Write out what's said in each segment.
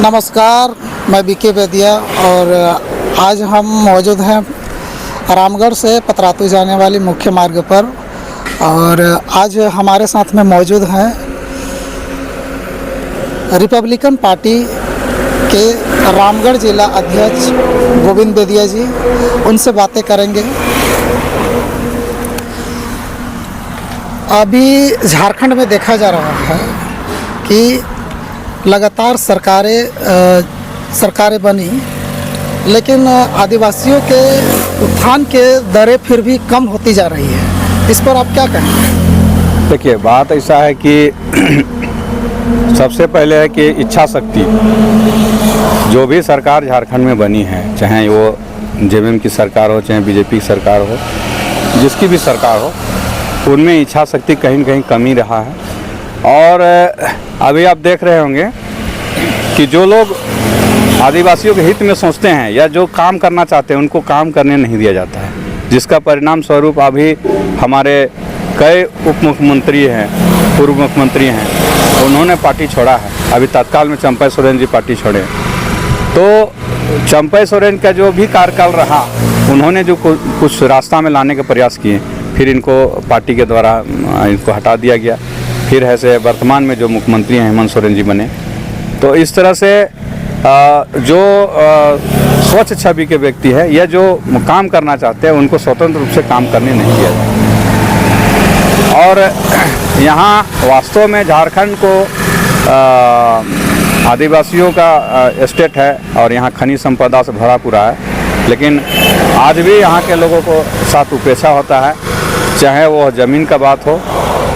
नमस्कार, मैं बीके बेदिया और आज हम मौजूद हैं रामगढ़ से पतरातू जाने वाली मुख्य मार्ग पर। और आज हमारे साथ में मौजूद हैं रिपब्लिकन पार्टी के रामगढ़ जिला अध्यक्ष गोविंद बेदिया जी। उनसे बातें करेंगे। अभी झारखंड में देखा जा रहा है कि लगातार सरकारें बनी, लेकिन आदिवासियों के उत्थान के दरें फिर भी कम होती जा रही है। इस पर आप क्या कहेंगे? देखिए, बात ऐसा है कि सबसे पहले है कि इच्छा शक्ति। जो भी सरकार झारखंड में बनी है, चाहे वो जेवीएम की सरकार हो, चाहे बीजेपी की सरकार हो, जिसकी भी सरकार हो, उनमें इच्छा शक्ति कहीं न कहीं कमी रहा है। और अभी आप देख रहे होंगे कि जो लोग आदिवासियों के हित में सोचते हैं या जो काम करना चाहते हैं, उनको काम करने नहीं दिया जाता है, जिसका परिणाम स्वरूप अभी हमारे कई उप मुख्यमंत्री हैं, पूर्व मुख्यमंत्री हैं, उन्होंने पार्टी छोड़ा है। अभी तत्काल में चंपई सोरेन जी पार्टी छोड़े। तो चंपई सोरेन का जो भी कार्यकाल रहा, उन्होंने जो कुछ रास्ता में लाने का प्रयास किए, फिर इनको पार्टी के द्वारा इनको हटा दिया गया। फिर ऐसे वर्तमान में जो मुख्यमंत्री हैं हेमंत सोरेन जी बने। तो इस तरह से जो स्वच्छ छवि के व्यक्ति है या जो काम करना चाहते हैं, उनको स्वतंत्र रूप से काम करने नहीं दिया जाता। और यहाँ वास्तव में झारखंड को आदिवासियों का स्टेट है और यहाँ खनिज संपदा से भरा पूरा है, लेकिन आज भी यहाँ के लोगों को साथ उपेक्षा होता है। चाहे वो ज़मीन का बात हो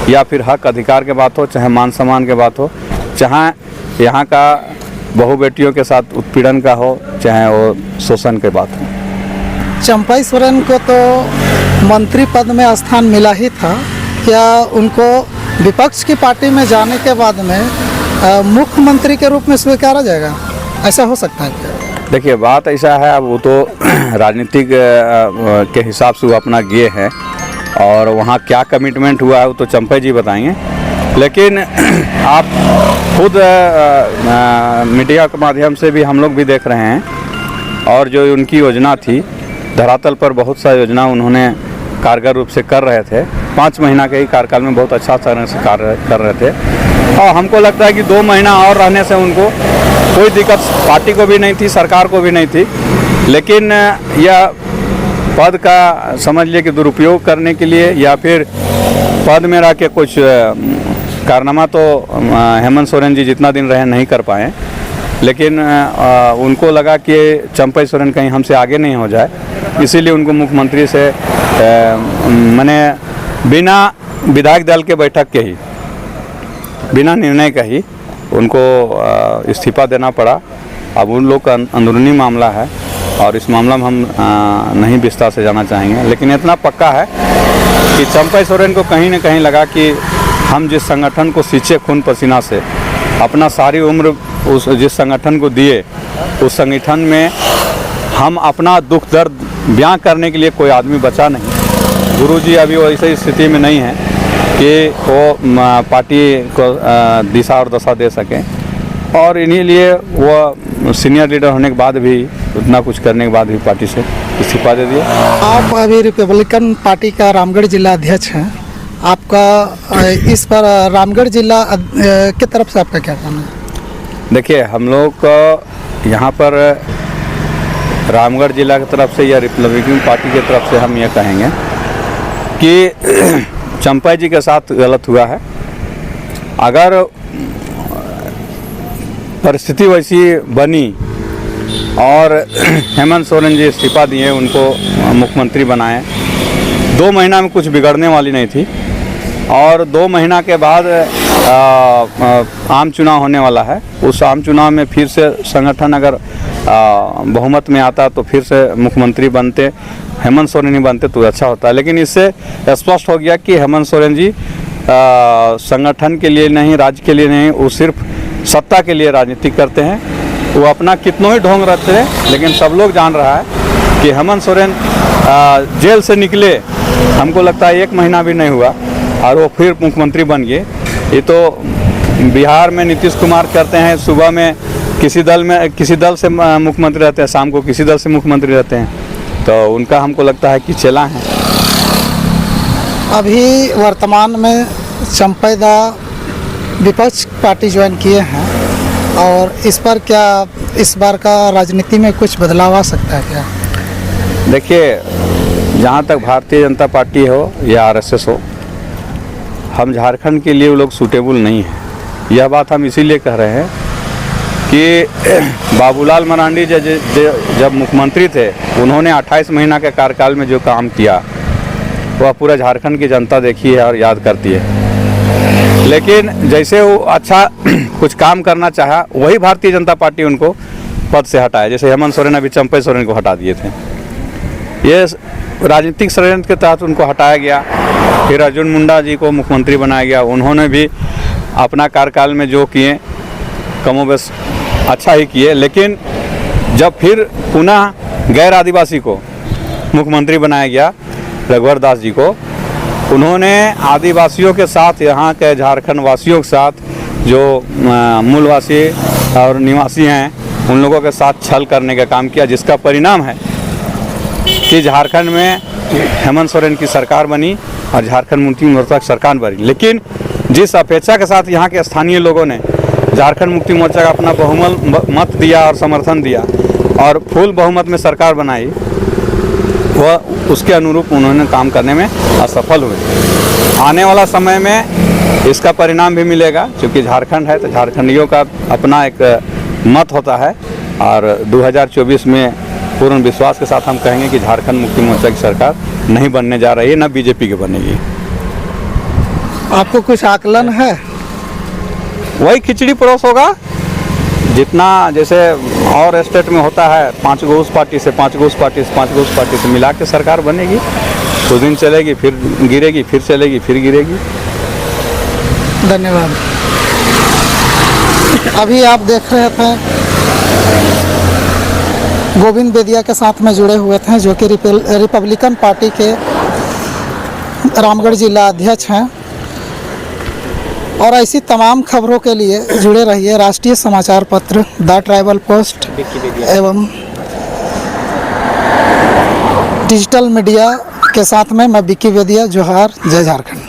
या फिर हक अधिकार के बात हो, चाहे मान सम्मान के बात हो, चाहे यहाँ का बहु बेटियों के साथ उत्पीड़न का हो, चाहे वो शोषण के बात हो। चंपई सोरेन को तो मंत्री पद में स्थान मिला ही था। क्या उनको विपक्ष की पार्टी में जाने के बाद में मुख्यमंत्री के रूप में स्वीकारा जाएगा? ऐसा हो सकता है क्या? देखिए, बात ऐसा है, अब वो तो राजनीतिक के हिसाब से वो अपना गे है और वहाँ क्या कमिटमेंट हुआ है वो तो चंपई जी बताएंगे। लेकिन आप खुद मीडिया के माध्यम से भी हम लोग भी देख रहे हैं, और जो उनकी योजना थी धरातल पर, बहुत सा योजना उन्होंने कारगर रूप से कर रहे थे। 5 महीना के ही कार्यकाल में बहुत अच्छा तरह से कार्य कर रहे थे। और हमको लगता है कि 2 महीना और रहने से उनको कोई दिक्कत पार्टी को भी नहीं थी, सरकार को भी नहीं थी। लेकिन यह पद का समझ लिए कि दुरुपयोग करने के लिए या फिर पद में रह के कुछ कारनामा तो हेमंत सोरेन जी जितना दिन रहे नहीं कर पाए। लेकिन उनको लगा कि चंपई सोरेन कहीं हमसे आगे नहीं हो जाए, इसीलिए उनको मुख्यमंत्री से माने बिना विधायक दल के बैठक के ही, बिना निर्णय का ही उनको इस्तीफा देना पड़ा। अब उन लोग का अंदरूनी मामला है और इस मामला में हम नहीं विस्तार से जाना चाहेंगे। लेकिन इतना पक्का है कि चंपई सोरेन को कहीं न कहीं लगा कि हम जिस संगठन को सींचे खून पसीना से, अपना सारी उम्र उस जिस संगठन को दिए, उस संगठन में हम अपना दुख दर्द बयां करने के लिए कोई आदमी बचा नहीं। गुरुजी अभी वो ऐसी स्थिति में नहीं है कि वो पार्टी को दिशा और दशा दे सकें, और इन्हीं लिए वो सीनियर लीडर होने के बाद भी, उतना कुछ करने के बाद भी पार्टी से इस्तीफा दे दिया। आप अभी रिपब्लिकन पार्टी का रामगढ़ जिला अध्यक्ष हैं। आपका इस पर रामगढ़ जिला की तरफ से आपका क्या कहना है? देखिए, हम लोग को यहाँ पर रामगढ़ जिला की तरफ से या रिपब्लिकन पार्टी की तरफ से हम ये कहेंगे कि चंपई जी के साथ गलत हुआ है। अगर परिस्थिति वैसी बनी और हेमंत सोरेन जी इस्तीफा दिए, उनको मुख्यमंत्री बनाए, 2 महीना में कुछ बिगड़ने वाली नहीं थी। और 2 महीना के बाद आम चुनाव होने वाला है। उस आम चुनाव में फिर से संगठन अगर बहुमत में आता तो फिर से मुख्यमंत्री बनते, हेमंत सोरेन ही बनते तो अच्छा होता है। लेकिन इससे स्पष्ट हो गया कि हेमंत सोरेन जी संगठन के लिए नहीं, राज्य के लिए नहीं, वो सिर्फ सत्ता के लिए राजनीति करते हैं। वो अपना कितनों ही ढोंग रखते हैं, लेकिन सब लोग जान रहा है कि हेमंत सोरेन जेल से निकले, हमको लगता है 1 महीना भी नहीं हुआ और वो फिर मुख्यमंत्री बन गए। ये तो बिहार में नीतीश कुमार करते हैं, सुबह में किसी दल से मुख्यमंत्री रहते हैं, शाम को किसी दल से मुख्यमंत्री रहते हैं, तो उनका हमको लगता है कि चेला है। अभी वर्तमान में चंपैदा विपक्ष पार्टी ज्वाइन किए हैं, और इस पर क्या इस बार का राजनीति में कुछ बदलाव आ सकता है क्या? देखिए, जहाँ तक भारतीय जनता पार्टी हो या आरएसएस हो, हम झारखंड के लिए वो लोग सूटेबल नहीं हैं। यह बात हम इसीलिए कह रहे हैं कि बाबूलाल मरांडी जब मुख्यमंत्री थे, उन्होंने 28 महीना के कार्यकाल में जो काम किया वह पूरा झारखंड की जनता देखी है और याद करती है। लेकिन जैसे वो अच्छा कुछ काम करना चाहा, वही भारतीय जनता पार्टी उनको पद से हटाया। जैसे हेमंत सोरेन अभी चंपई सोरेन को हटा दिए थे, ये राजनीतिक षड्यंत्र के तहत उनको हटाया गया। फिर अर्जुन मुंडा जी को मुख्यमंत्री बनाया गया, उन्होंने भी अपना कार्यकाल में जो किए कमोबेश अच्छा ही किए। लेकिन जब फिर पुनः गैर आदिवासी को मुख्यमंत्री बनाया गया, रघुवर दास जी को, उन्होंने आदिवासियों के साथ, यहाँ के झारखंड वासियों के साथ, जो मूलवासी और निवासी हैं, उन लोगों के साथ छल करने का काम किया, जिसका परिणाम है कि झारखंड में हेमंत सोरेन की सरकार बनी और झारखंड मुक्ति मोर्चा की सरकार बनी। लेकिन जिस अपेक्षा के साथ यहाँ के स्थानीय लोगों ने झारखंड मुक्ति मोर्चा का अपना बहुमत मत दिया और समर्थन दिया और फुल बहुमत में सरकार बनाई, वह उसके अनुरूप उन्होंने काम करने में असफल हुए। आने वाला समय में इसका परिणाम भी मिलेगा, क्योंकि झारखंड है तो झारखंडियों का अपना एक मत होता है, और 2024 में पूर्ण विश्वास के साथ हम कहेंगे कि झारखंड मुक्ति मोर्चा की सरकार नहीं बनने जा रही है, न बीजेपी की बनेगी। आपको कुछ आकलन है? वही खिचड़ी परोस होगा, जितना जैसे और स्टेट में होता है, 5 गो उस पार्टी से, 5 गो उस पार्टी से, 5 गो उस पार्टी से मिला के सरकार बनेगी। कुछ दिन चलेगी, फिर गिरेगी, फिर चलेगी, फिर गिरेगी। धन्यवाद। अभी आप देख रहे थे गोविंद बेदिया के साथ में जुड़े हुए थे, जो कि रिपब्लिकन पार्टी के रामगढ़ जिला अध्यक्ष हैं। और ऐसी तमाम खबरों के लिए जुड़े रहिए राष्ट्रीय समाचार पत्र द ट्राइबल पोस्ट एवं डिजिटल मीडिया के साथ में। मैं बिक्की बेदिया, जोहार, जय झारखंड।